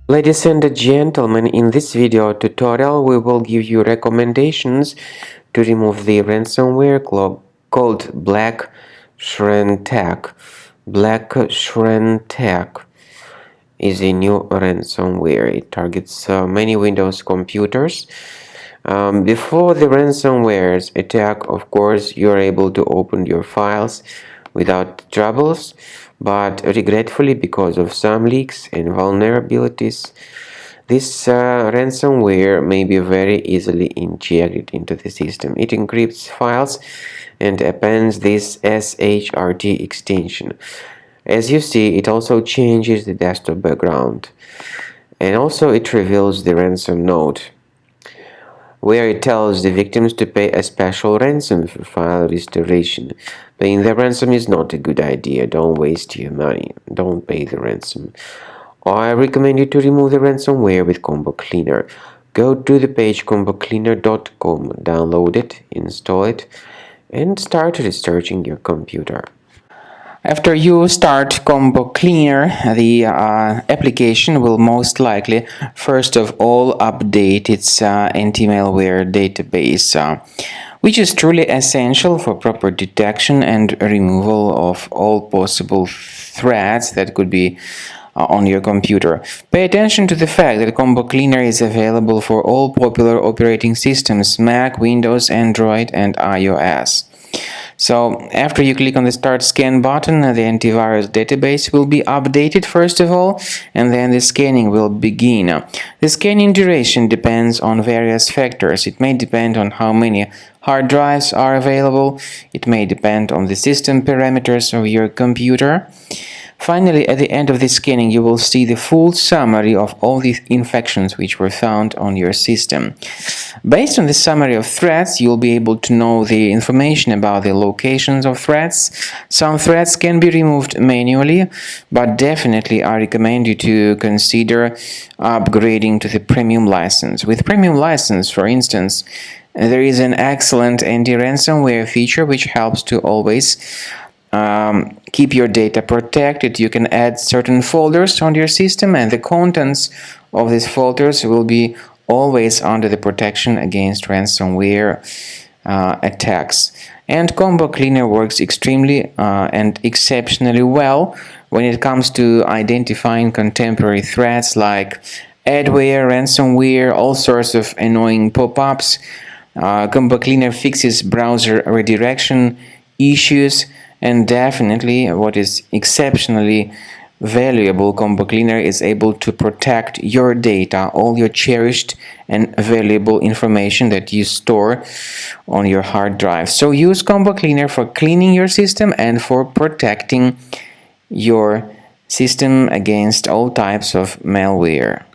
Ladies and gentlemen, in this video tutorial we will give you recommendations to remove the ransomware called BLACK-SHRANTAC. BLACK-SHRANTAC is a new ransomware. It targets many Windows computers. Before the ransomware's attack, of course, you are able to open your files without troubles, but regretfully, because of some leaks and vulnerabilities, this ransomware may be very easily injected into the system. It encrypts files and appends this shrt extension. As you see, it also changes the desktop background, and also it reveals the ransom note, where it tells the victims to pay a special ransom for file restoration. Paying the ransom is not a good idea. Don't waste your money. Don't pay the ransom. I recommend you to remove the ransomware with Combo Cleaner. Go to the page combocleaner.com, download it, install it, and start researching your computer. After you start Combo Cleaner, the application will most likely first of all update its anti-malware database, which is truly essential for proper detection and removal of all possible threats that could be on your computer. Pay attention to the fact that Combo Cleaner is available for all popular operating systems: Mac, Windows, Android, and iOS. So after you click on the Start Scan button, the antivirus database will be updated first of all, and then the scanning will begin. The scanning duration depends on various factors. It may depend on how many hard drives are available. It may depend on the system parameters of your computer. Finally, at the end of the scanning, you will see the full summary of all the infections which were found on your system. Based on the summary of threats, you'll be able to know the information about the locations of threats. Some threats can be removed manually, but definitely I recommend you to consider upgrading to the premium license. With premium license, for instance, there is an excellent anti-ransomware feature which helps to always keep your data protected. You can add certain folders on your system, and the contents of these folders will be always under the protection against ransomware attacks. And Combo Cleaner works extremely and exceptionally well when it comes to identifying contemporary threats like adware, ransomware, all sorts of annoying pop-ups. Combo Cleaner fixes browser redirection issues. And definitely, what is exceptionally valuable, Combo Cleaner is able to protect your data, all your cherished and valuable information that you store on your hard drive. So use Combo Cleaner for cleaning your system and for protecting your system against all types of malware.